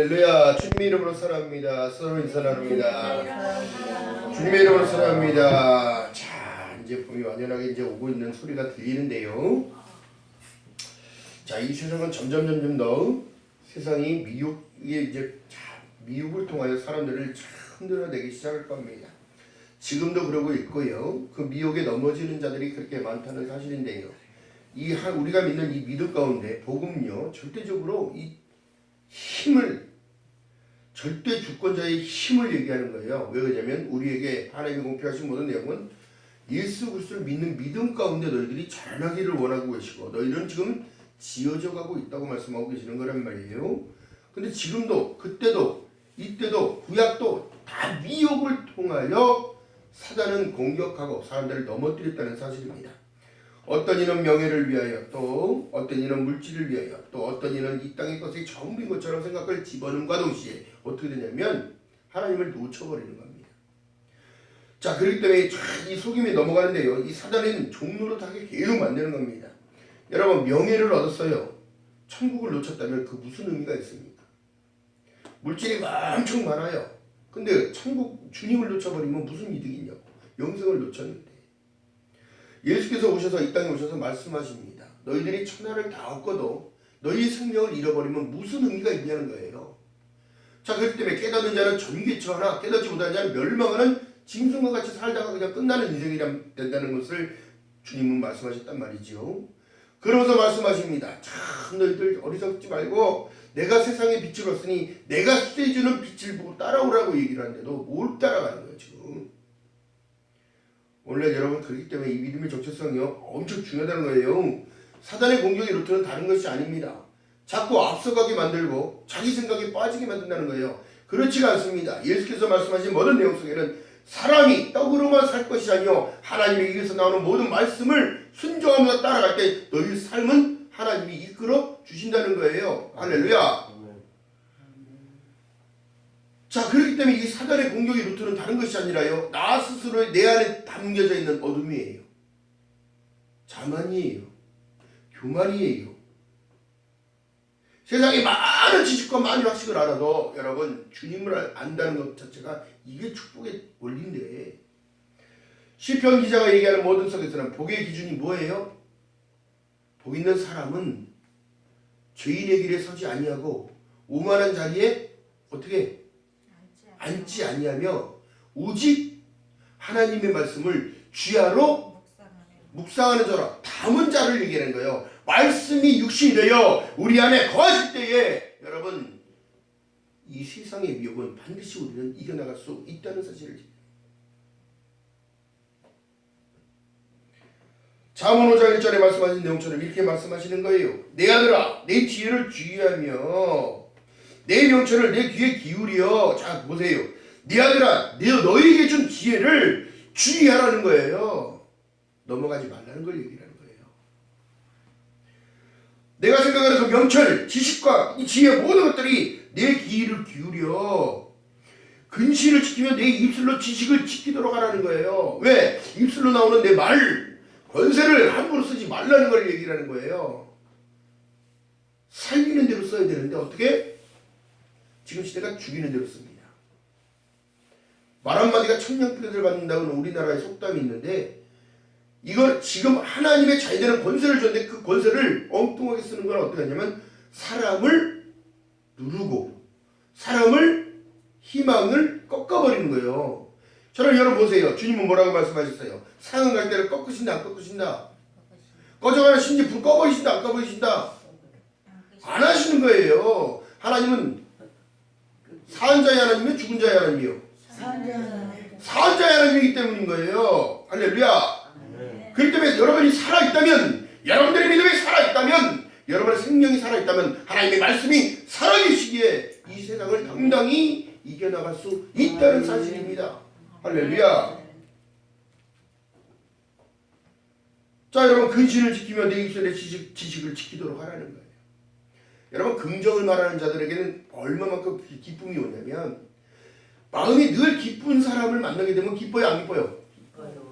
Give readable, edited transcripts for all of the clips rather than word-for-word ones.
할렐루야. 주님의 이름으로 사랑합니다. 서로 인사 나눕니다. 주님의 이름으로 사랑합니다. 자, 이제 봄이 완연하게 이제 오고 있는 소리가 들리는데요. 자, 이 세상은 점점 더 세상이 미혹을 통하여 사람들을 흔들어내기 시작할 겁니다. 지금도 그러고 있고요. 그 미혹에 넘어지는 자들이 그렇게 많다는 사실인데요. 우리가 믿는 이 믿음 가운데 복음은요, 절대적으로 이 힘을, 절대 주권자의 힘을 얘기하는 거예요. 왜 그러냐면 우리에게 하나님이 공표하신 모든 내용은 예수 그리스도를 믿는 믿음 가운데 너희들이 자라나기를 원하고 계시고 너희는 지금 지어져 가고 있다고 말씀하고 계시는 거란 말이에요. 근데 지금도 그때도 이때도 구약도 다 미혹을 통하여 사단은 공격하고 사람들을 넘어뜨렸다는 사실입니다. 어떤 이는 명예를 위하여, 또 어떤 이는 물질을 위하여, 또 어떤 이는 이 땅의 것이 전부인 것처럼 생각을 집어넣음과 동시에 어떻게 되냐면 하나님을 놓쳐버리는 겁니다. 자, 그렇기 때문에 이 속임에 넘어가는데요, 이 사단은 종노릇하게 계속 만드는 겁니다. 여러분, 명예를 얻었어요. 천국을 놓쳤다면 그 무슨 의미가 있습니까? 물질이 엄청 많아요. 근데 천국 주님을 놓쳐버리면 무슨 이득이 있냐고. 영생을 놓쳤는데 예수께서 오셔서 이 땅에 오셔서 말씀하십니다. 너희들이 천하를 다 얻고도 너희 생명을 잃어버리면 무슨 의미가 있냐는 거예요. 자, 그렇기 때문에 깨닫는 자는 전개처하나 깨닫지 못하는 자는 멸망하는 짐승과 같이 살다가 그냥 끝나는 인생이 된다는 것을 주님은 말씀하셨단 말이죠. 그러면서 말씀하십니다. 참, 너희들 어리석지 말고 내가 세상의 빛을 왔으니 내가 쏘여주는 빛을 보고 따라오라고 얘기를 하는데도 뭘 따라가는 거예요 지금. 원래 여러분, 그렇기 때문에 이 믿음의 정체성이 엄청 중요하다는 거예요. 사단의 공격의 루트는 다른 것이 아닙니다. 자꾸 앞서가게 만들고 자기 생각에 빠지게 만든다는 거예요. 그렇지가 않습니다. 예수께서 말씀하신 모든 내용 속에는 사람이 떡으로만 살 것이 아니요 하나님의 입에서 나오는 모든 말씀을 순종하면서 따라갈 때 너희 삶은 하나님이 이끌어 주신다는 거예요. 할렐루야. 자, 그렇기 때문에 이 사단의 공격의 루트는 다른 것이 아니라요, 나 스스로의 내 안에 담겨져 있는 어둠이에요. 자만이에요. 교만이에요. 세상에 많은 지식과 많은 학식을 알아도 여러분, 주님을 안다는 것 자체가 이게 축복의 원리인데, 시편 기자가 얘기하는 모든 속에서는 복의 기준이 뭐예요? 복 있는 사람은 죄인의 길에 서지 아니하고 오만한 자리에 어떻게 앉지 아니하며 오직 하나님의 말씀을 주야로 묵상하는 자라, 담은 자를 얘기하는 거예요. 말씀이 육신이 되어 우리 안에 거하실 때에 여러분, 이 세상의 미혹은 반드시 우리는 이겨나갈 수 있다는 사실을. 잠언 5장 1절에 말씀하신 내용처럼 이렇게 말씀하시는 거예요. 내 아들아, 내 지혜를 주의하며 내 명철을 내 귀에 기울여. 자, 보세요. 네 아들아, 너희에게 준 지혜를 주의하라는 거예요. 넘어가지 말라는 걸 얘기하는 거예요. 내가 생각하는 그 명철, 지식과 이 지혜 모든 것들이 내 귀를 기울여 근시를 지키며 내 입술로 지식을 지키도록 하라는 거예요. 왜? 입술로 나오는 내 말, 권세를 함부로 쓰지 말라는 걸 얘기하는 거예요. 살리는 대로 써야 되는데 어떻게? 지금 시대가 죽이는 대로 씁니다. 말 한마디가 천냥빚을 받는다는 우리나라의 속담이 있는데, 이걸 지금 하나님의 자녀들은 권세를 줬는데 그 권세를 엉뚱하게 쓰는 건 어떻게 하냐면 사람을 누르고 사람을 희망을 꺾어버리는 거예요. 저는 여러분 보세요. 주님은 뭐라고 말씀하셨어요? 상은 갈 때를 꺾으신다 안 꺾으신다? 꺼져가는 심지 불 꺼버리신다 안 꺼버리신다? 안 하시는 거예요. 하나님은 사한 자의 하나님이요 죽은 자의 하나님이요? 사한 자의 하나님이기 때문인 거예요. 할렐루야. 그렇기 때문에 여러분이 살아있다면, 여러분들의 믿음이 살아있다면, 여러분의 생명이 살아있다면 하나님의 말씀이 살아계시기에 이 세상을 당당히 이겨나갈 수 있다는 사실입니다. 할렐루야. 자, 여러분, 근신을 지키며 내 입술의 지식을 지키도록 하라는 거예요. 여러분, 긍정을 말하는 자들에게는 얼마만큼 기쁨이 오냐면, 마음이 늘 기쁜 사람을 만나게 되면 기뻐요 안 기뻐요?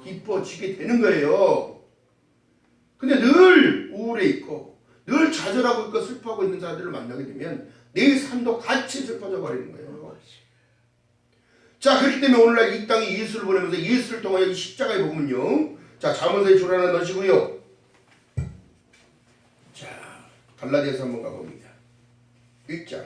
기뻐지게 되는 거예요. 근데 늘 우울해 있고 늘 좌절하고 있고 슬퍼하고 있는 사람들을 만나게 되면 내 삶도 같이 슬퍼져 버리는 거예요. 자, 그렇기 때문에 오늘날 이 땅에 예수를 보내면서 예수를 통하여 이 십자가의 복음은요. 자, 잠언서의 줄 하나 넣으시고요. 자, 갈라디아서 한번 가봅니다. 1장.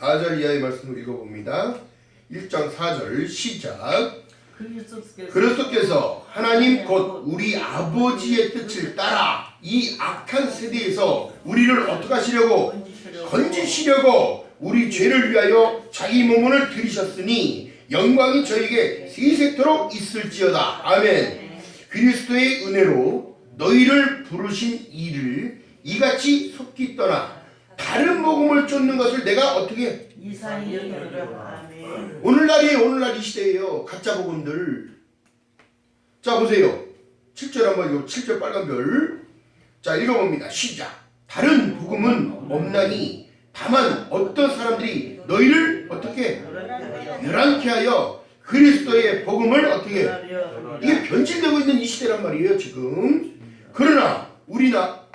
(4절) 이하의 말씀을 읽어봅니다. 1장 4절 시작. 그리스도께서 하나님 곧 우리 아버지의 뜻을 따라 이 악한 세대에서 우리를 어떻게 하시려고? 건지시려고 우리 죄를 위하여 자기 몸을 들이셨으니 영광이 저에게 세세토록 있을지어다. 아멘. 그리스도의 은혜로 너희를 부르신 이를 이같이 속히 떠나 다른 복음을 쫓는 것을 내가 어떻게 이상히 여기노라. 아멘. 오늘날 이 시대에요. 가짜 복음들. 자, 보세요. 7절 한번 읽어. 7절 빨간 별. 자, 읽어봅니다. 시작. 다른 복음은 없나니 다만 어떤 사람들이 너희를 어떻게 열한케 하여 그리스도의 복음을 어떻게 이게 변질되고 있는 이 시대란 말이에요 지금. 그러나 우리나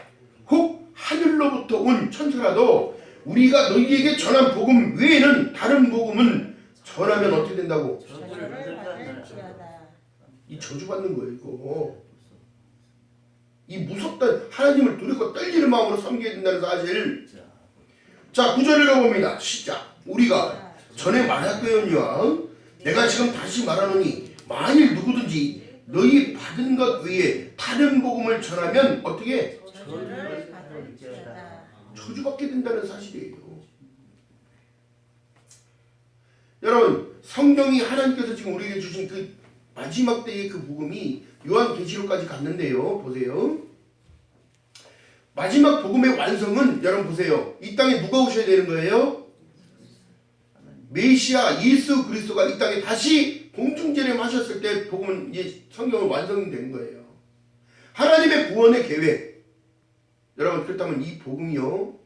혹 하늘로부터 온 천사라도 우리가 너희에게 전한 복음 외에는 다른 복음은 전하면 어떻게 된다고? 이 저주받는 거예요 이거. 이 무섭다. 하나님을 두렵고 떨리는 마음으로 섬겨야 된다는 사실. 자, 9절 읽어봅니다. 시작. 우리가 전에 말했거니와 내가 지금 다시 말하노니 만일 누구든지 너희 받은 것 외에 다른 복음을 전하면 어떻게? 저주받게 된다는 사실이에요. 여러분, 성경이 하나님께서 지금 우리에게 주신 그 마지막 때의 그 복음이 요한계시록까지 갔는데요. 보세요. 마지막 복음의 완성은 여러분 보세요. 이 땅에 누가 오셔야 되는 거예요? 메시아 예수 그리스도가 이 땅에 다시 공중재림하셨을 때 복음은 이제 성경은 완성이 되는 거예요. 하나님의 구원의 계획. 여러분 그렇다면 이 복음이요.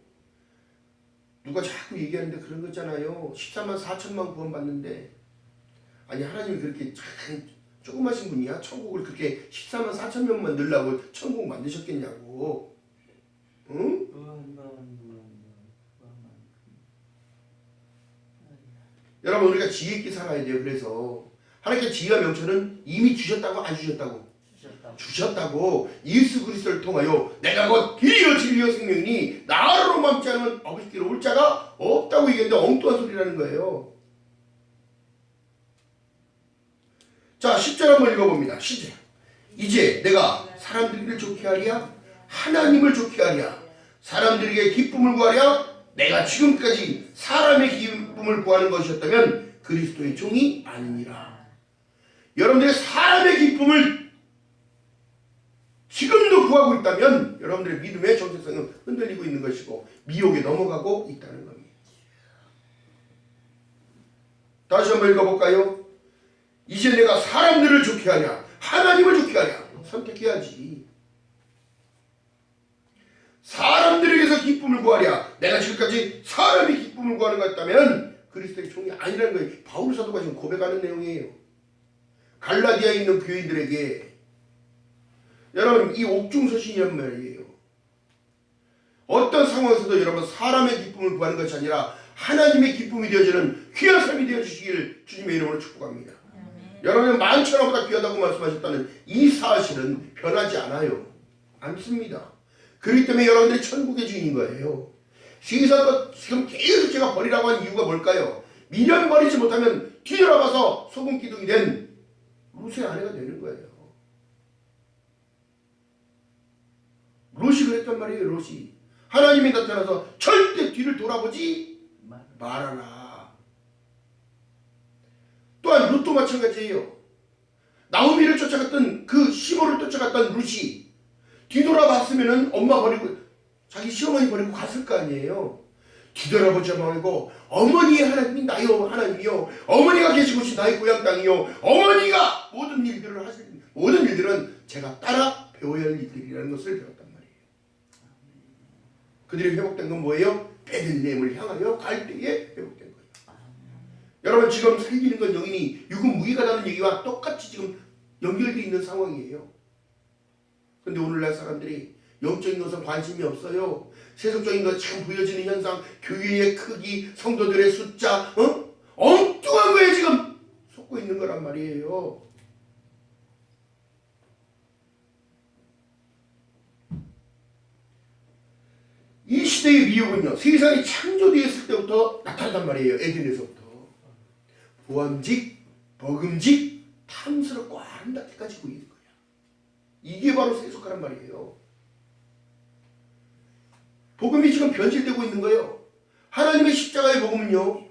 누가 자꾸 얘기하는데 그런 거잖아요. 14만 4천만 구원 받는데 아니 하나님이 그렇게 참 조그마신 분이야? 천국을 그렇게 14만 4천 명만 넣으려고 천국 만드셨겠냐고. 응? 여러분 우리가 지혜 있게 살아야 돼요. 그래서 하나님께 지혜와 명철은 이미 주셨다고 안 주셨다고? 주셨다고. 예수 그리스도를 통하여 내가 곧 길이요 진리요 생명이니 나로 맘지 않으면 아버지께로 올 자가 없다고 얘기했는데 엉뚱한 소리라는 거예요. 자 10절 한번 읽어봅니다. 시작. 이제 내가 사람들을 좋게 하랴 하나님을 좋게 하랴 사람들에게 기쁨을 구하랴 내가 지금까지 사람의 기쁨을 구하는 것이었다면 그리스도의 종이 아니니라. 여러분들의 사람의 기쁨을 지금도 구하고 있다면 여러분들의 믿음의 정체성은 흔들리고 있는 것이고 미혹에 넘어가고 있다는 겁니다. 다시 한번 읽어볼까요? 이제 내가 사람들을 좋게 하랴 하나님을 좋게 하랴 선택해야지. 사람들에게서 기쁨을 구하랴 내가 지금까지 사람이 기쁨을 구하는 것 같다면 그리스도의 종이 아니라는 거예요. 바울 사도가 지금 고백하는 내용이에요. 갈라디아에 있는 교인들에게. 여러분 이 옥중서신이란 말이에요. 어떤 상황에서도 여러분 사람의 기쁨을 구하는 것이 아니라 하나님의 기쁨이 되어지는 귀한 삶이 되어주시길 주님의 이름으로 축복합니다. 여러분은 만천하보다 귀하다고 말씀하셨다는 이 사실은 변하지 않아요. 않습니다. 그렇기 때문에 여러분들이 천국의 주인인 거예요. 세상과 지금 계속 제가 버리라고 한 이유가 뭘까요? 미련 버리지 못하면 뒤돌아봐서 소금기둥이 된 롯의 아내가 되는 거예요. 롯이 그랬단 말이에요. 롯이 하나님이 나타나서 절대 뒤를 돌아보지 말아라. 또한 롯도 마찬가지예요. 나오미를 쫓아갔던 그 시모를 쫓아갔던 롯이 뒤돌아봤으면은 엄마 버리고 자기 시어머니 버리고 갔을 거 아니에요. 뒤돌아보지 말고 어머니의 하나님이 나요 하나님이요 어머니가 계신 곳이 나의 고향 땅이요 어머니가 모든 일들을 하실 모든 일들은 제가 따라 배워야 할 일들이라는 것을 배웠단 말이에요. 그들이 회복된 건 뭐예요? 베들레헴을 향하여 갈 때에 회복된 거예요. 여러분 지금 살리는 건 영이니 육은 무익하다는 얘기와 똑같이 지금 연결되어 있는 상황이에요. 근데 오늘날 사람들이 영적인 것은 관심이 없어요. 세속적인 것 지금 보여지는 현상, 교회의 크기, 성도들의 숫자, 엉뚱한 거에 지금 속고 있는 거란 말이에요. 이 시대의 미혹은요, 세상이 창조되었을 때부터 나타난단 말이에요. 에덴에서부터. 보암직, 버금직, 탐스럽고 아름답게까지 보이는 거야. 이게 바로 세속화란 말이에요. 복음이 지금 변질되고 있는 거예요. 하나님의 십자가의 복음은요,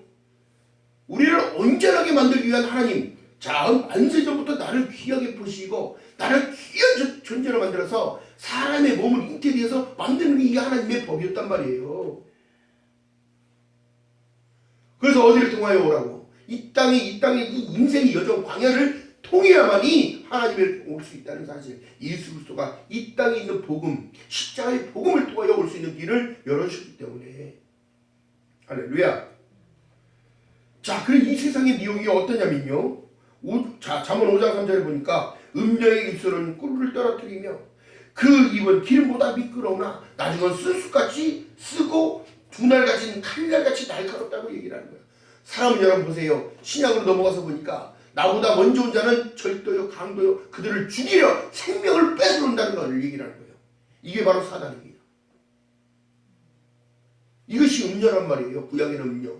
우리를 온전하게 만들기 위한 하나님, 자, 안세전부터 나를 귀하게 보시고 나를 귀한 존재로 만들어서 사람의 몸을 잉태되어서 만드는 게 이게 하나님의 법이었단 말이에요. 그래서 어디를 통하여 오라고? 이 땅에 이 인생의 여정 광야를 통해야만이 하나님을 올 수 있다는 사실. 예수 그리스도가 이 땅에 있는 복음, 십자가의 복음을 통하여 올 수 있는 길을 열어주셨기 때문에. 할렐루야. 자, 그럼 이 세상의 미혹이 어떠냐면요. 잠언 5장 3절에 보니까 음녀의 입술은 꿀을 떨어뜨리며 그 입은 기름보다 미끄러우나 나중은 쓴쑥같이 쓰고 두 날 가진 칼날같이 날카롭다고 얘기를 하는 거예요. 사람은 여러분 보세요. 신약으로 넘어가서 보니까 나보다 먼저 온 자는 절도요, 강도요, 그들을 죽이려 생명을 뺏어온다는 걸 얘기를 하는 거예요. 이게 바로 사단이에요. 이것이 음녀란 말이에요. 구약에는 음녀.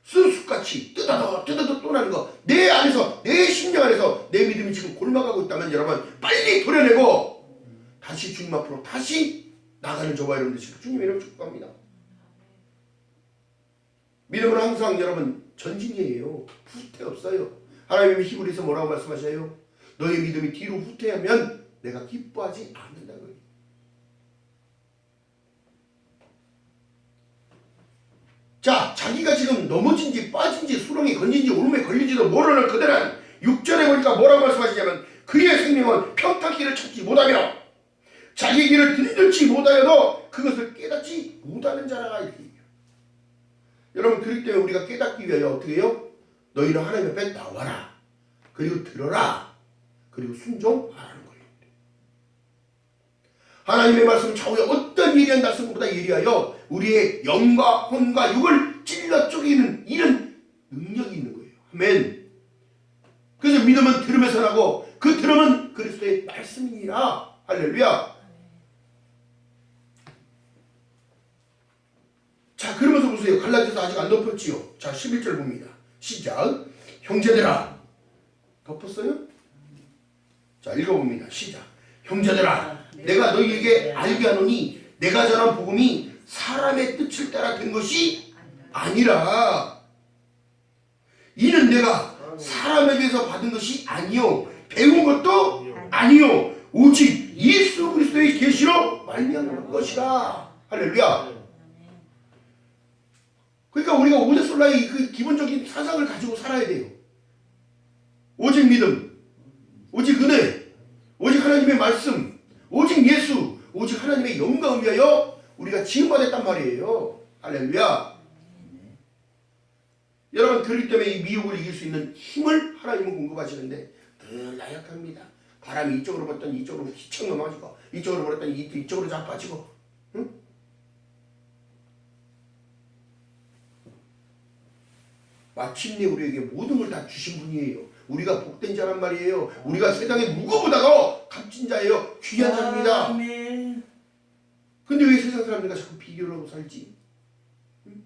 쓴쑥같이 뜯어도 또 나는 거. 내 안에서, 내 심령 안에서 내 믿음이 지금 골마가고 있다면 여러분 빨리 도려내고 다시 주님 앞으로 다시 나가는 저와 여러분들 지금 주님 이름 축복합니다. 믿음은 항상 여러분 전진이에요. 후퇴 없어요. 하나님이 히브리서 뭐라고 말씀하셔요? 너의 믿음이 뒤로 후퇴하면 내가 기뻐하지 않는다는 거예요. 자, 자기가 지금 넘어진지 빠진지 수렁에 건진지 울음에 걸린지도 모르는 그들은 6절에 보니까 뭐라고 말씀하시냐면 그의 생명은 평탄길을 찾지 못하며 자기 길을 들들지 못하여도 그것을 깨닫지 못하는 자라가 이렇게 얘기해요. 여러분 그렇기 때문에 우리가 깨닫기 위하여 어떻게 해요? 너희는 하나님 앞에 나와라. 그리고 들어라. 그리고 순종하라는 거예요. 하나님의 말씀 좌우에 어떤 예리한 말씀보다 예리하여 우리의 영과 혼과 육을 찔러 쪼개는 이런 능력이 있는 거예요. 아멘. 그래서 믿음은 들음에서 나고 그 들음은 그리스도의 말씀이니라. 할렐루야. 자, 그러면서 보세요. 갈라디아서 아직 안 덮었지요. 자, 11절 봅니다. 시작. 형제들아. 덮었어요? 자, 읽어봅니다. 시작. 형제들아, 내가 너희에게 알게 하노니 내가 전한 복음이 사람의 뜻을 따라 된 것이 아니라 이는 내가 사람에게서 받은 것이 아니요 배운 것도 아니요 오직 예수 그리스도의 계시로 말미암은 것이라. 할렐루야. 그러니까 우리가 오데솔라의 그 기본적인 사상을 가지고 살아야 돼요. 오직 믿음, 오직 은혜, 오직 하나님의 말씀, 오직 예수, 오직 하나님의 영광을 위하여 우리가 지음받았단 말이에요. 할렐루야. 여러분 그렇기 때문에 이 미혹을 이길 수 있는 힘을 하나님은 공급하시는데 늘 나약합니다. 바람이 이쪽으로 불었더니 이쪽으로 휘청 넘어지고 이쪽으로 불었더니 이쪽으로 자빠지고. 응? 마침내 우리에게 모든 걸 다 주신 분이에요. 우리가 복된 자란 말이에요. 우리가 세상에 누구보다도 값진 자예요. 귀한 자입니다. 근데 왜 세상 사람들과 자꾸 비교를 하고 살지? 응?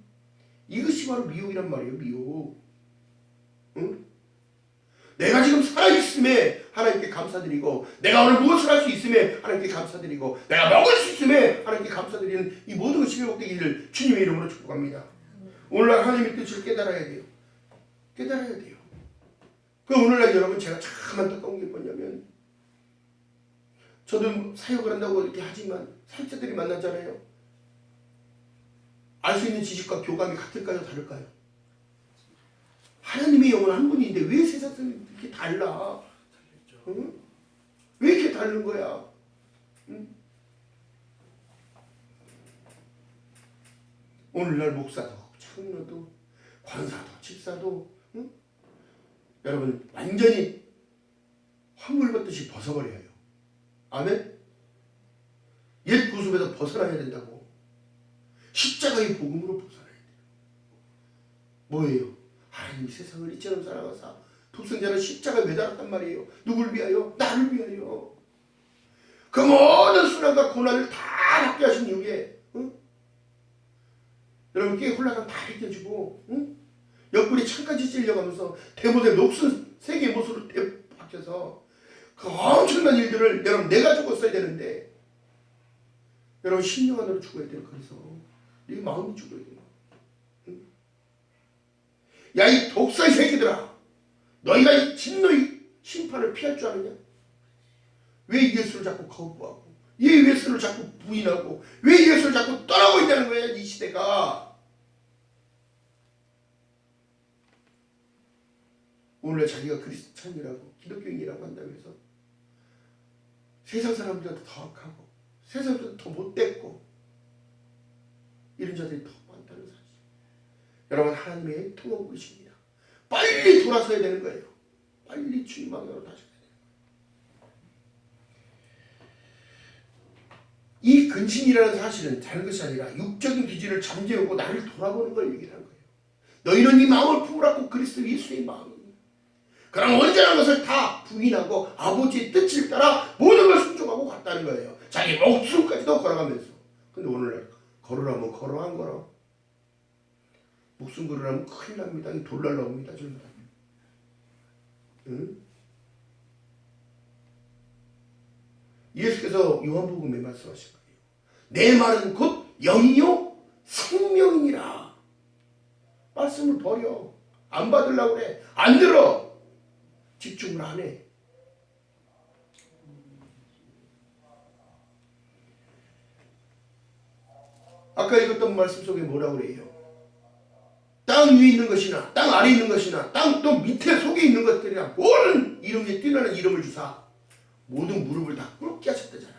이것이 바로 미혹이란 말이에요. 미혹. 응? 내가 지금 살아있음에 하나님께 감사드리고 내가 오늘 무엇을 할 수 있음에 하나님께 감사드리고 내가 먹을 수 있음에 하나님께 감사드리는 이 모든 것이 회복되기를 주님의 이름으로 축복합니다. 오늘날 하나님의 뜻을 깨달아야 돼요. 깨달아야 돼요. 그럼 오늘날 여러분 제가 참 안타까운 게 뭐냐면 저도 사역을 한다고 이렇게 하지만 사역자들이 만나잖아요. 알 수 있는 지식과 교감이 같을까요? 다를까요? 하나님의 영은 한 분인데 왜 세상 사람들이 이렇게 달라? 응? 왜 이렇게 다른 거야? 응? 오늘날 목사도 장로도 권사도 집사도 응? 여러분 완전히 화물 벗듯이 벗어버려야 해요. 아멘? 옛 구습에서 벗어나야 된다고. 십자가의 복음으로 벗어나야 돼요. 뭐예요? 하나님이 세상을 이처럼 사랑하사 독생자는 십자가에 매달았단 말이에요. 누굴 위하여? 나를 위하여. 그 모든 순환과 고난을 다 받게 하신 이후에 응? 여러분 깨 홀라당 다 벗겨주고 응? 옆구리 창까지 찔려가면서 대못에 녹슨 세계 못으로 박혀서 그 엄청난 일들을 여러분 내가 죽었어야 되는데 여러분 심령안으로 죽어야 돼요. 그래서 네 마음이 죽어야 돼요. 응? 야 이 독사의 새끼들아, 너희가 이 진노의 심판을 피할 줄 아느냐? 왜 예수를 자꾸 거부하고 왜 예수를 자꾸 부인하고 왜 예수를 자꾸 떠나고 있다는 거야. 이 시대가 오늘날 자기가 그리스찬이라고 기독교인이라고 한다고 해서 세상 사람들보다 더 악하고 세상 사람들보다 더 못됐고 이런 자들이 더 많다는 사실. 여러분 하나님의 통하고 계십니다. 빨리 돌아서야 되는 거예요. 빨리 주님 앞으로 다시 가야 돼요. 이 근신이라는 사실은 다른 것이 아니라 육적인 기질을 잠재우고 나를 돌아보는 걸 얘기하는 거예요. 너희는 이 마음을 품으라고 그리스도 예수의 마음입니다. 그럼 언제나 것을 다 부인하고 아버지의 뜻을 따라 모든 걸 순종하고 갔다는 거예요. 자기 목숨까지도 걸어가면서. 근데 오늘날 걸으라면 걸어 안 걸어? 목숨 걸으라면 큰일 납니다. 돌 날라옵니다. 정말. 응? 예수께서 요한복음에 말씀하신 거예요. 내 말은 곧 영이요 생명이니라. 말씀을 버려. 안 받으려고 그래. 안 들어. 집중을 안 해. 아까 읽었던 말씀 속에 뭐라고 그래요? 땅 위에 있는 것이나 땅 아래에 있는 것이나 땅 또 밑에 속에 있는 것들이나 모든 이름에 뛰어나는 이름을 주사 모든 무릎을 다 꿇게 하셨다잖아.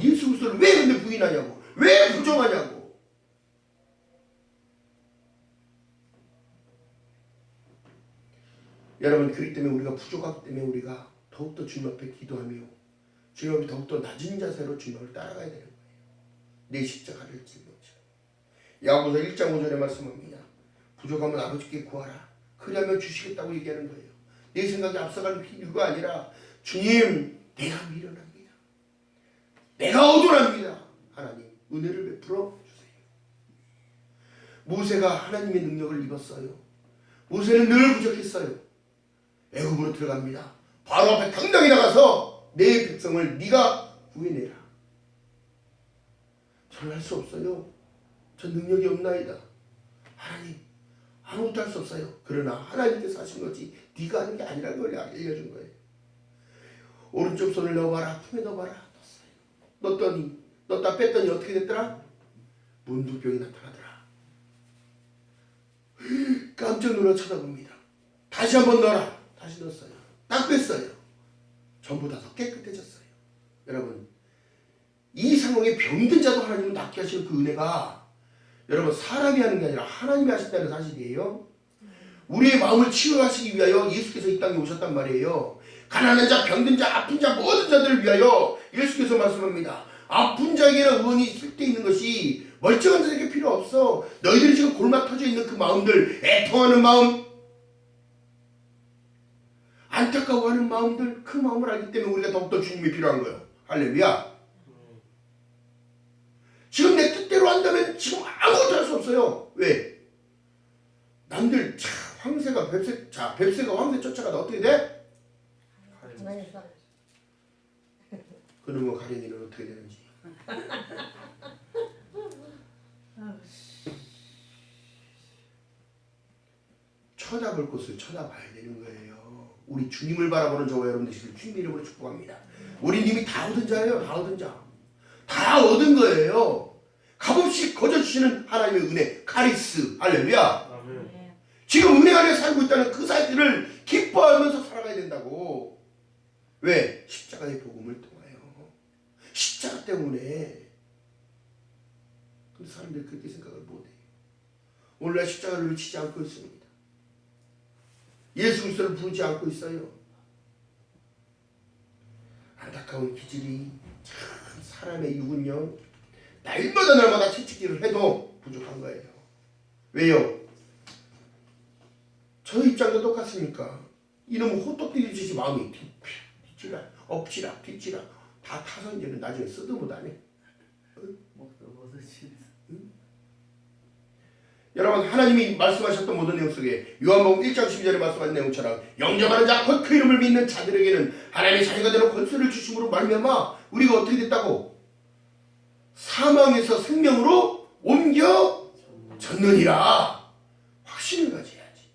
예수 그리스도를 왜 근데 부인하냐고, 왜 부정하냐고. 여러분 그렇기 때문에 우리가 부족하기 때문에 우리가 더욱더 주님 앞에 기도하며 주님 앞에 더욱더 낮은 자세로 주님을 따라가야 되는 거예요. 내 십자가를 짊어져. 야고보서 1장 5절에 말씀합니다. 부족하면 아버지께 구하라. 그리하면 주시겠다고 얘기하는 거예요. 내 생각이 앞서가는 이유가 아니라 주님 내가 미련합니다. 내가 어둔합니다. 하나님 은혜를 베풀어 주세요. 모세가 하나님의 능력을 입었어요. 모세는 늘 부족했어요. 애굽으로 들어갑니다. 바로 앞에 당당히 나가서 내 백성을 네가 구해내라. 저는 할 수 없어요. 저 능력이 없나이다. 하나님 아무것도 할 수 없어요. 그러나 하나님께서 하신 거지 네가 하는 게 아니라는 걸 알려준 거예요. 오른쪽 손을 넣어봐라. 품에 넣어봐라. 넣었더니 넣었다 뺐더니 어떻게 됐더라? 문두병이 나타나더라. 깜짝 놀라 쳐다봅니다. 다시 한번 넣어라. 다시 넣었어요. 딱 뺐어요. 전부 다 더 깨끗해졌어요. 여러분 이 상황에 병든 자도 하나님은 낫게 하시는 그 은혜가 여러분 사람이 하는 게 아니라 하나님이 하신다는 사실이에요. 우리의 마음을 치유하시기 위하여 예수께서 이 땅에 오셨단 말이에요. 가난한 자, 병든 자, 아픈 자 모든 자들을 위하여 예수께서 말씀합니다. 아픈 자에게는 의원이 있을 때 있는 것이 멀쩡한 자에게 필요 없어. 너희들이 지금 골막 터져 있는 그 마음들, 애통하는 마음, 안타까워하는 마음들, 그 마음을 알기 때문에 우리가 더욱더 주님이 필요한 거예요. 할렐루야. 지금 내 뜻대로 한다면 지금 아무것도 할 수 없어요. 왜? 남들 황새가 뱁새가 황새 쫓아가다 어떻게 돼? 그러면 가령이는 어떻게 되는지. 쳐다볼 곳을 쳐다봐야 되는 거예요. 우리 주님을 바라보는 저와 여러분들 주님 이름으로 축복합니다. 우리 님이 다 얻은 자예요. 다 얻은 자. 다 얻은 거예요. 값없이 거저주시는 하나님의 은혜, 카리스. 할렐루야. 지금 은혜 안에 살고 있다는 그 사실을 기뻐하면서 살아가야 된다고. 왜? 십자가의 복음을 통하여. 십자가 때문에. 근데 사람들이 그렇게 생각을 못해요. 오늘날 십자가를 외치지 않고 있습니다. 예수 그리스도를 부르지 않고 있어요. 안타까운 기질이 참 사람의 육은요 날마다 채찍질을 해도 부족한 거예요. 왜요? 저 입장도 똑같습니까? 이놈의 호떡들이 주시 마음이 뒤치라 엎치라 뒤치라 다 타서 이제는 나중에 쓰다못하네. 여러분 하나님이 말씀하셨던 모든 내용 속에 요한복음 1장 12절에 말씀하신 내용처럼 영접하는 자 곧 그 이름을 믿는 자들에게는 하나님의 자녀가 되는 권세를 주심으로 말미암아 우리가 어떻게 됐다고? 사망에서 생명으로 옮겨졌느니라. 확신을 가져야지.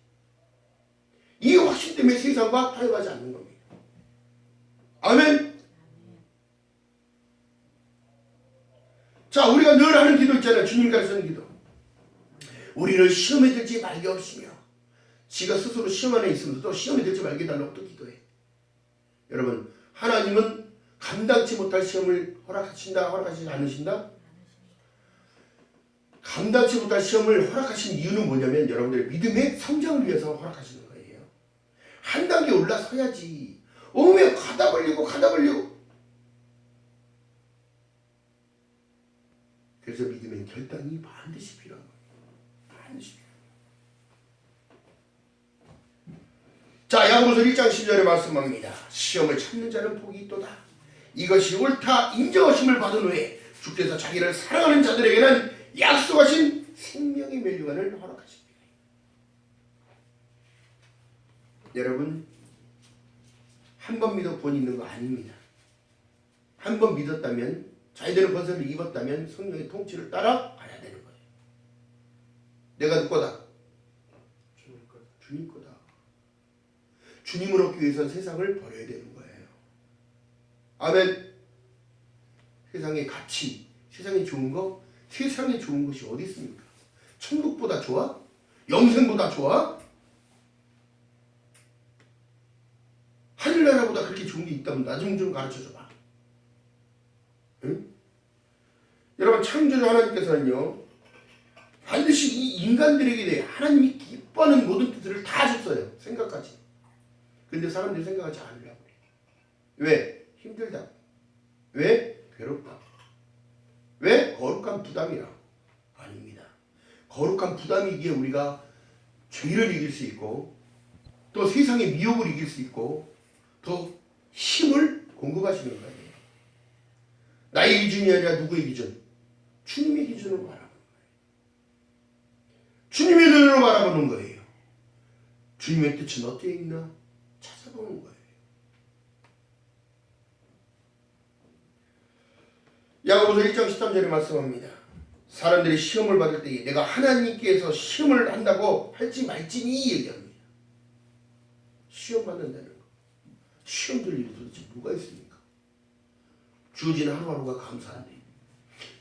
이 확신 때문에 세상과 타협하지 않는 겁니다. 아멘. 자, 우리가 늘 하는 기도 있잖아요. 주님 가르치는 기도. 우리를 시험에 들지 말게 없으며 지가 스스로 시험 안에 있으면서도 시험에 들지 말게 달라고 또 기도해. 여러분 하나님은 감당치 못할 시험을 허락하신다 허락하시지 않으신다? 감당치 못할 시험을 허락하신 이유는 뭐냐면 여러분들의 믿음의 성장을 위해서 허락하시는 거예요. 한 단계 올라서야지. 왜 가다 걸리고 그래서 믿음의 결단이 반드시 필요한 거예요. 자, 야고보서 1장 10절에 말씀합니다. 시험을 참는 자는 복이 있도다. 이것이 옳다 인정하심을 받은 후에 주께서 자기를 사랑하는 자들에게는 약속하신 생명의 멸류관을 허락하십니다. 여러분 한 번 믿어 본 있는 거 아닙니다. 한 번 믿었다면 자기들은 권세를 입었다면 성령의 통치를 따라가야 되는 거예요. 내가 누구 거다? 주님 거다. 주님을 얻기 위해서는 세상을 버려야 되는 거예요. 아멘. 세상의 가치, 세상에 좋은 거, 세상에 좋은 것이 어디 있습니까? 천국보다 좋아? 영생보다 좋아? 하늘나라보다 그렇게 좋은 게 있다면 나 좀 가르쳐줘봐. 응? 여러분 창조주 하나님께서는요 반드시 이 인간들에게 대해 하나님이 기뻐하는 모든 뜻들을 다 줬어요. 생각까지. 근데 사람들이 생각하지 않으려고 그래. 왜? 힘들다. 왜? 괴롭다. 왜? 거룩한 부담이라. 아닙니다. 거룩한 부담이기에 우리가 죄를 이길 수 있고 또 세상의 미혹을 이길 수 있고 또 힘을 공급하시는 거예요. 나의 기준이 아니라 누구의 기준? 주님의 기준으로 바라보는 거예요. 주님의 눈으로 바라보는 거예요. 주님의 뜻은 어디에 있나? 찾아보는 거예요. 야고보서 1장 13절에 말씀합니다. 사람들이 시험을 받을 때 내가 하나님께서 시험을 한다고 할지 말지니 얘기합니다. 시험 받는다는 거. 시험 들 일이 도대체 뭐가 있습니까? 주어진 하루하루가 감사한데,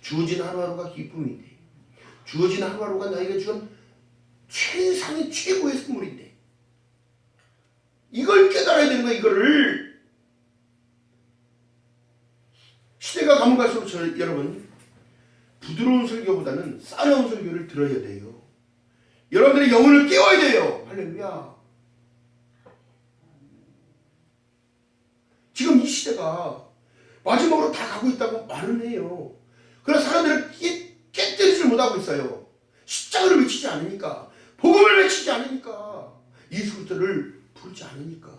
주어진 하루하루가 기쁨인데, 주어진 하루하루가 나에게 준 최상의 최고의 선물인데 이걸 깨달아야 되는 거야. 이거를 시대가 가면 갈수록 여러분 부드러운 설교보다는 싸나운 설교를 들어야 돼요. 여러분들의 영혼을 깨워야 돼요. 할렐루야. 지금 이 시대가 마지막으로 다 가고 있다고 말은 해요. 그러나 사람들은 깨뜨리지 못하고 있어요. 십자가를 외치지 않으니까, 복음을 외치지 않으니까, 예수 그리스도를 부르지 않으니까.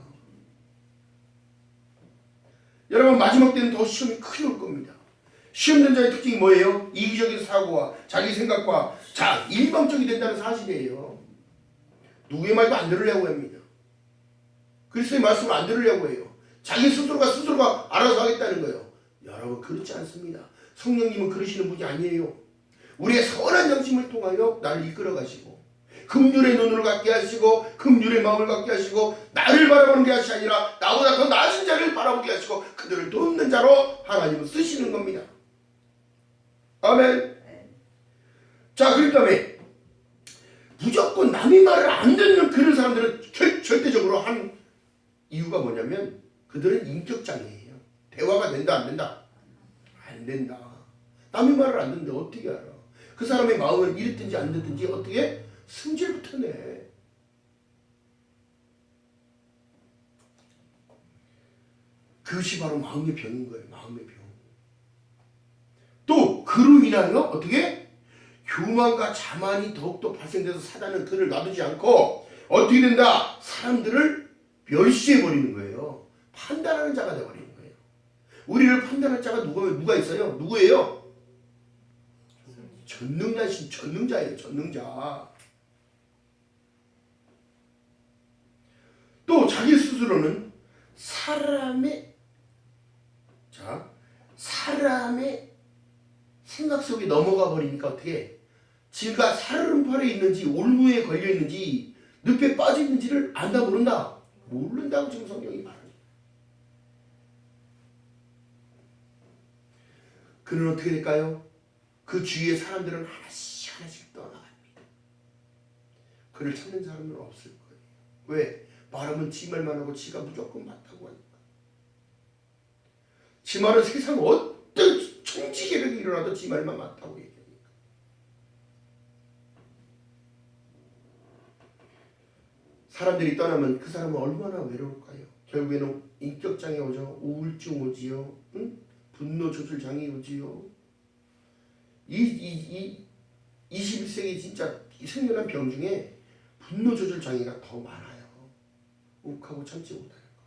여러분 마지막 때는 더 시험이 크게 올 겁니다. 시험된 자의 특징이 뭐예요? 이기적인 사고와 자기 생각과 일방적이 된다는 사실이에요. 누구의 말도 안 들으려고 합니다. 그리스도의 말씀을 안 들으려고 해요. 자기 스스로가 알아서 하겠다는 거예요. 여러분 그렇지 않습니다. 성령님은 그러시는 분이 아니에요. 우리의 선한 양심을 통하여 나를 이끌어 가시고 긍휼의 눈을 갖게 하시고 긍휼의 마음을 갖게 하시고 나를 바라보는 것이 아니라 나보다 더 낮은 자를 바라보게 하시고 그들을 돕는 자로 하나님은 쓰시는 겁니다. 아멘. 자, 그렇기 때문에 무조건 남의 말을 안 듣는 그런 사람들은 절대적으로 한 이유가 뭐냐면 그들은 인격장애예요. 대화가 된다 안 된다? 안 된다. 남의 말을 안 듣는데 어떻게 알아? 그 사람의 마음을 이랬든지 안 듣든지 어떻게? 승질부터 내. 그것이 바로 마음의 병인 거예요. 마음의 병. 또 그로 인하여 어떻게? 교만과 자만이 더욱더 발생돼서 사단은 그를 놔두지 않고 어떻게 된다? 사람들을 멸시해버리는 거예요. 판단하는 자가 되어버리는 거예요. 우리를 판단할 자가 누가 있어요? 누구예요? 전능자예요. 전능자. 또 자기 스스로는 사람의 생각 속에 넘어가 버리니까 어떻게? 지가 살얼음팔에 있는지 올무에 걸려 있는지 늪에 빠져 있는지를 안다 모른다? 모른다고 지금 성경이 말하죠. 그는 어떻게 될까요? 그 주위의 사람들은 하나씩 떠나갑니다. 그를 찾는 사람은 없을 거예요. 왜? 말하면 지 말만 하고 지가 무조건 맞다고 하니까. 지 말은 세상 어떤 천지개벽이 일어나도 지 말만 맞다고 얘기하니까. 사람들이 떠나면 그 사람은 얼마나 외로울까요? 결국에는 인격장애 오죠. 우울증 오지요. 응? 분노 조절 장애 오지요. 이 21세기 진짜 생겨난 병 중에 분노 조절 장애가 더 많아요. 욱하고 참지 못하는 거.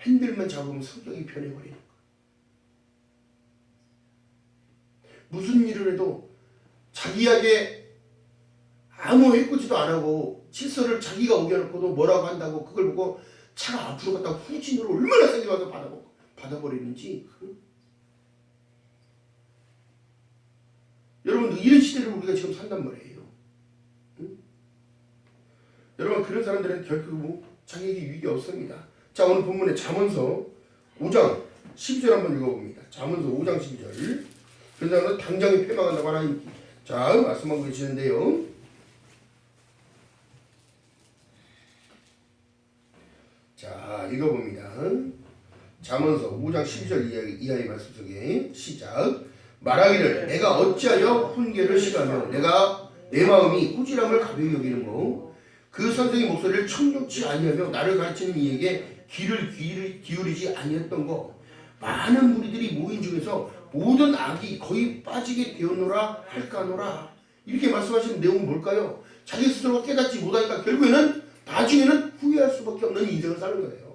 핸들만 잡으면 성격이 변해버리는 거. 무슨 일을 해도 자기에게 아무 해코지도 안 하고 칫솔을 자기가 우겨놓고도 뭐라고 한다고 그걸 보고 차가 앞으로 갔다가 후진으로 얼마나 세게 와서 받아버리는지. 여러분 이런 시대를 우리가 지금 산단 말이에요. 응? 여러분 그런 사람들은 결국 자기에게 유익이 없습니다. 자, 오늘 본문의 잠언서 5장 12절 한번 읽어봅니다. 잠언서 5장 12절. 그 사람은 당장에 패망한다고 하나님 말씀하고 계시는데요. 자, 읽어봅니다. 잠언서 5장 12절 이하의 말씀 속에 시작. 말하기를 내가 어찌하여 훈계를 싫어하며 내가 내 마음이 꾸지람을 가벼이 여기는고 그 선생의 목소리를 청종치 아니하며 나를 가르치는 이에게 귀를 기울이지 아니했던 거. 많은 무리들이 모인 중에서 모든 악이 거의 빠지게 되었노라 할까노라. 이렇게 말씀하시는 내용은 뭘까요? 자기 스스로가 깨닫지 못하니까 결국에는 나중에는 후회할 수밖에 없는 인생을 사는 거예요.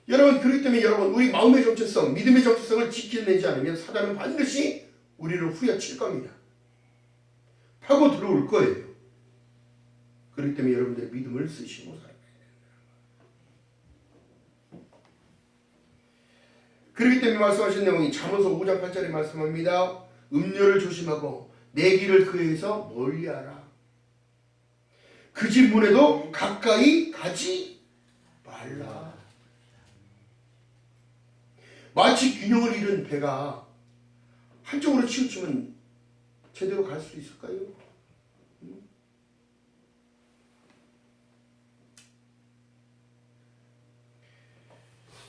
여러분 그렇기 때문에 여러분 우리 마음의 정체성, 믿음의 정체성을 지켜내지 않으면 사단은 반드시 우리를 후려칠 겁니다. 파고 들어올 거예요. 그렇기 때문에 여러분들의 믿음을 쓰시고 살아야 돼요. 그렇기 때문에 말씀하신 내용이 잠언서 5장 8절에 말씀합니다. 음료를 조심하고 내 길을 그에서 멀리하라. 그 집 문에도 가까이 가지 말라. 마치 균형을 잃은 배가 한쪽으로 치우치면 제대로 갈 수 있을까요?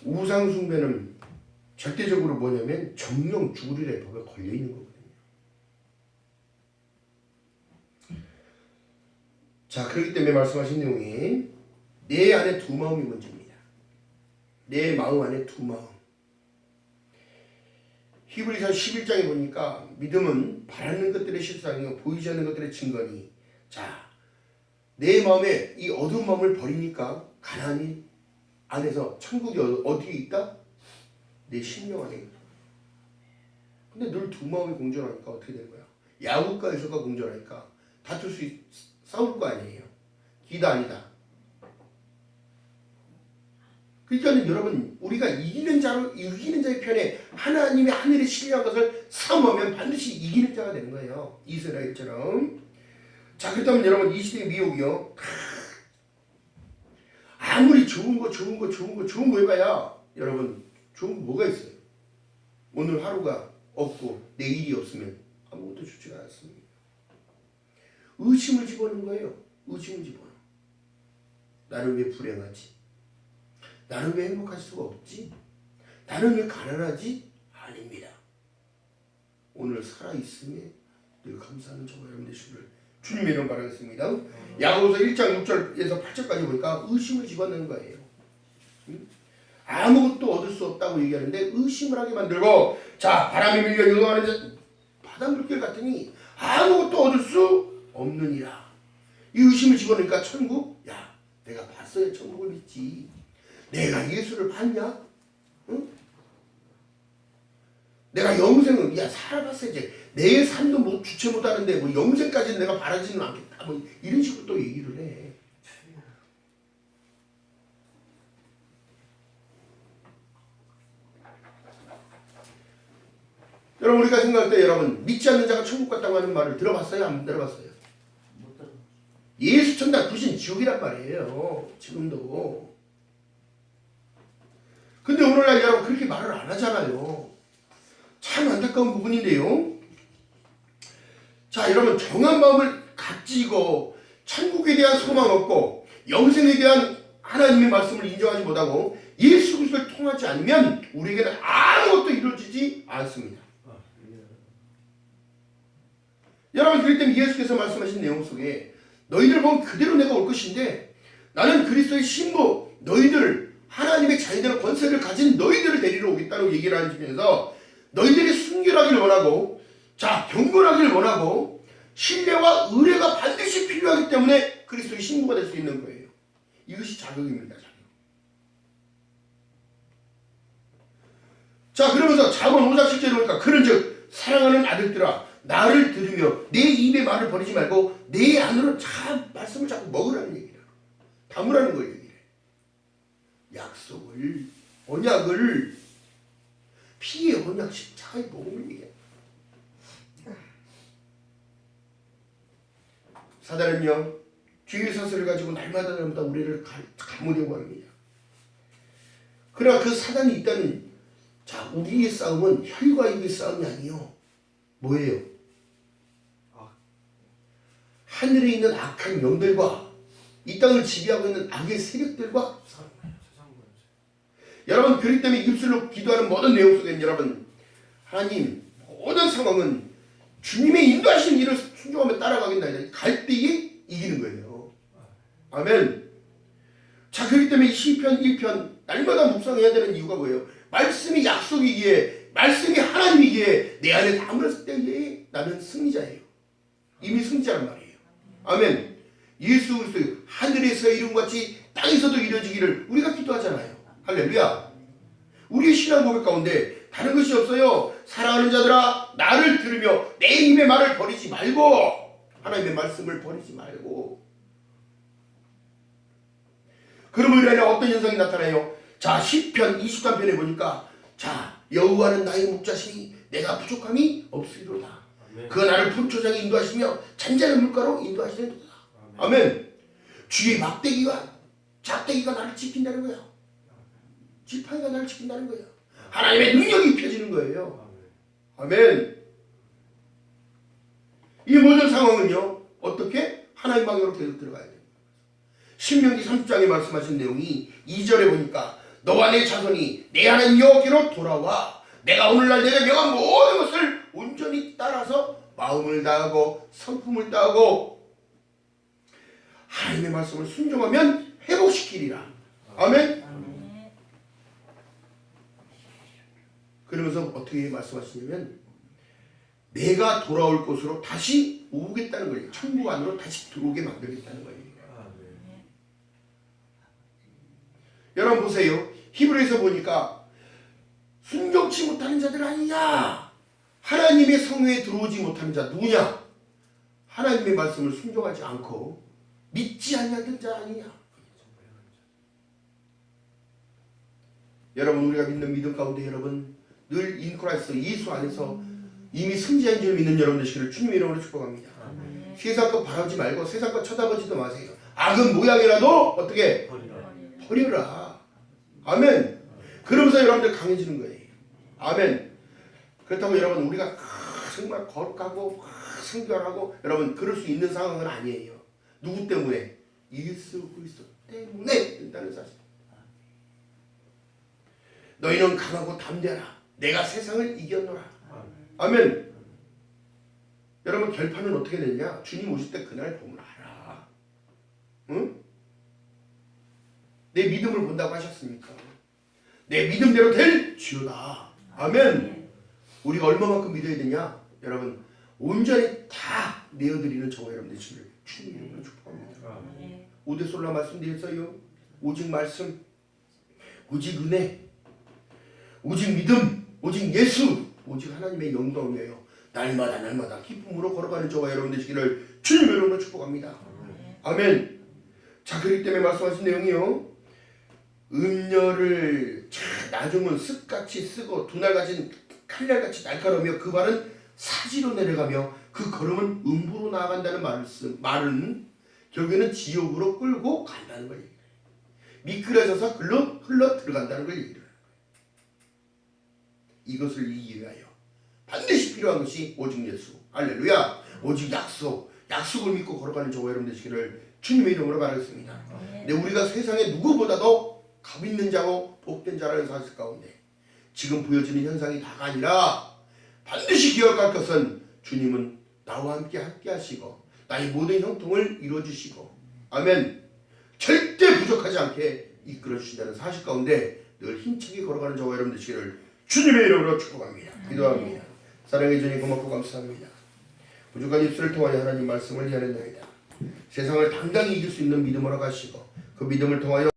우상 숭배는 절대적으로 뭐냐면 정령 죽으리라의 법에 걸려 있는 거거든요. 자, 그렇기 때문에 말씀하신 내용이 내 안에 두 마음이 문제입니다. 내 마음 안에 두 마음. 히브리서 11장에 보니까 믿음은 바라는 것들의 실상이요 보이지 않는 것들의 증거니. 자, 내 마음에 이 어두운 마음을 버리니까 가나안이 안에서 천국이 어디에 있다? 내 심령 안에 있다. 근데 늘 두 마음이 공존하니까 어떻게 되는 거야? 야곱과 에서가 공존하니까 다툴 싸울 거 아니에요. 기다 아니다. 그러니까 여러분 우리가 이기는 자의 편에 하나님의 하늘에 신뢰한 것을 사모하면 반드시 이기는 자가 되는 거예요. 이스라엘처럼. 자, 그렇다면 여러분 이 시대의 미혹이요. 아무리 좋은 거 해봐야 여러분 좋은 거 뭐가 있어요? 오늘 하루가 없고 내일이 없으면 아무것도 좋지가 않습니다. 의심을 집어넣는 거예요. 의심을 집어넣어. 나는 왜 불행하지? 나는 왜 행복할 수가 없지? 나는 왜 가난하지? 아닙니다. 오늘 살아있음에 늘 감사하는 저와 여러분 되시기를 주님의 이름 바라겠습니다. 야고보서 1장 6절에서 8절까지 보니까 의심을 집어넣는 거예요. 아무것도 얻을 수 없다고 얘기하는데 의심을 하게 만들고, 자, 바람이 밀려 요동하는 바닷물길 같으니 아무것도 얻을 수 없느니라. 이 의심을 집어넣으니까 천국, 야, 내가 봤어야 천국을 믿지. 내가 예수를 봤냐? 응? 내가 영생을, 야, 살아봤어야지. 내 삶도 뭐 주체 못하는데 뭐 영생까지는 내가 바라지는 않겠다. 뭐 이런 식으로 또 얘기를 해. 여러분, 우리가 생각할 때 여러분, 믿지 않는 자가 천국 갔다고 하는 말을 들어봤어요? 안 들어봤어요? 못 들어. 예수 천당 부신 지옥이란 말이에요. 지금도. 근데 오늘날 여러분 그렇게 말을 안 하잖아요. 참 안타까운 부분인데요. 자, 여러분, 정한 마음을 가지고 천국에 대한 소망 없고 영생에 대한 하나님의 말씀을 인정하지 못하고 예수 그리스도를 통하지 않으면 우리에게는 아무것도 이루어지지 않습니다. 여러분, 그렇기 때문에 예수께서 말씀하신 내용 속에 너희들 보면 그대로 내가 올 것인데 나는 그리스도의 신부, 너희들 하나님의 자녀들의 권세를 가진 너희들을 데리러 오겠다고 얘기를 하는 측면에서 너희들이 순결하기를 원하고, 자, 경건하기를 원하고 신뢰와 의뢰가 반드시 필요하기 때문에 그리스도의 신부가 될 수 있는 거예요. 이것이 자격입니다. 자격. 자, 그러면서 잠언 5장 10절에 보니까 그런즉 사랑하는 아들들아 나를 들으며 내 입의 말을 버리지 말고 내 안으로 참 말씀을 자꾸 먹으라는 얘기를, 담으라는 거예요. 얘기를. 약속을, 언약을, 피의 언약 십자가의 복음을 얘기해요. 사단은요, 주의 사슬을 가지고 날마다 우리를 감으려고 합니다. 그러나 그 사단이 있다는, 자, 우리의 싸움은 혈과 육의 싸움이 아니요. 뭐예요? 하늘에 있는 악한 영들과 이 땅을 지배하고 있는 악의 세력들과, 여러분, 그렇기 때문에 입술로 기도하는 모든 내용 속에는 여러분, 하나님 모든 상황은 주님의 인도하시는 일을 순종하며 따라가겠다. 갈 때에 이기는 거예요. 아멘. 자, 그렇기 때문에 시편 1편 날마다 묵상해야 되는 이유가 뭐예요? 말씀이 약속이기에, 말씀이 하나님이기에 내 안에 담았을 때에 나는 승리자예요. 이미 승리자란 말이에요. 아멘. 예수 그리스도 하늘에서의 이름같이 땅에서도 이루어지기를 우리가 기도하잖아요. 할렐루야. 우리의 신앙 고백 가운데 다른 것이 없어요. 사랑하는 자들아 나를 들으며 내 입의 말을 버리지 말고, 하나님의 말씀을 버리지 말고. 그러므로 인하여 어떤 현상이 나타나요? 자, 시편 23편에 보니까, 자, 여호와는 나의 목자시니 내가 부족함이 없으리로다. 그가 나를 푸른 초장에 인도하시며 잔잔한 물가로 인도하시는 도다. 아멘. 주의 막대기가, 작대기가 나를 지킨다는 거야. 지팡이가 나를 지킨다는 거야. 하나님의 능력이 입혀지는 거예요. 아멘. 이 모든 상황은요, 어떻게? 하나님 방향으로 계속 들어가야 돼요. 신명기 30장에 말씀하신 내용이 2절에 보니까 너와 내 자손이 내 하나님 여호와께로 돌아와 내가 오늘날 내가 명한 모든 것을 온전히 따라서 마음을 다하고 성품을 다하고 하나님의 말씀을 순종하면 회복시키리라. 아멘. 그러면서 어떻게 말씀하시냐면 내가 돌아올 곳으로 다시 오겠다는 거예요. 천국 안으로 다시 들어오게 만들겠다는 거예요. 여러분 보세요. 히브리서 보니까 순종치 못하는 자들 아니냐, 하나님의 성회에 들어오지 못하는 자 누구냐? 하나님의 말씀을 순종하지 않고 믿지 않는 자 아니냐? 여러분, 우리가 믿는 믿음 가운데 여러분 늘 인크라이스트 예수 안에서 이미 승리한 줄 믿는 여러분 되시기를 주님의 이름으로 축복합니다. 세상 것 바라지 말고 세상 것 쳐다보지도 마세요. 악은 모양이라도 어떻게 버려라. 아멘. 그러면서 여러분들 강해지는 거예요. 아멘. 그렇다고 여러분 우리가 정말 거룩하고 성결하고 여러분 그럴 수 있는 상황은 아니에요. 누구 때문에? 예수 그리스도 때문에 된다는 사실. 너희는 강하고 담대하라. 내가 세상을 이겼노라. 아멘. 여러분 결판은 어떻게 되냐? 주님 오실 때 그날 보면 알아. 응? 내 믿음을 본다고 하셨으니까 내 믿음대로 될지어다. 아멘. 우리가 얼마만큼 믿어야 되냐? 여러분 온전히 다 내어드리는 저와 여러분 되시기를 주님 이름으로 축복합니다. 오대솔라 말씀드렸어요. 오직 말씀, 오직 은혜, 오직 믿음, 오직 예수, 오직 하나님의 영광이에요. 날마다 기쁨으로 걸어가는 저와 여러분 되시기를 주님 이름으로 축복합니다. 아멘. 자, 그렇기 때문에 말씀하신 내용이요. 음녀를 나중은 습같이 쓰고 두날같이 칼날같이 날카로우며 그 발은 사지로 내려가며 그 걸음은 음부로 나아간다는 말은 결국에는 지옥으로 끌고 간다는 걸 얘기해요. 미끄러져서 흘러 들어간다는 걸 얘기해요. 이것을 이기기 위하여 반드시 필요한 것이 오직 예수, 할렐루야, 오직 약속을 믿고 걸어가는 저와 여러분 되시기를 주님의 이름으로 바라겠습니다. 근데 우리가 세상에 누구보다도 값 있는 자고 복된 자라는 사실 가운데 지금 보여지는 현상이 다가 아니라 반드시 기억할 것은 주님은 나와 함께 하시고 나의 모든 형통을 이루어주시고 아멘 절대 부족하지 않게 이끌어주신다는 사실 가운데 늘 힘차게 걸어가는 저와 여러분 되시기를 주님의 이름으로 축복합니다. 기도합니다. 사랑해 주님 고맙고 감사합니다. 부족한 입술을 통하여 하나님 말씀을 이해하는나이다. 세상을 당당히 이길 수 있는 믿음으로 가시고 그 믿음을 통하여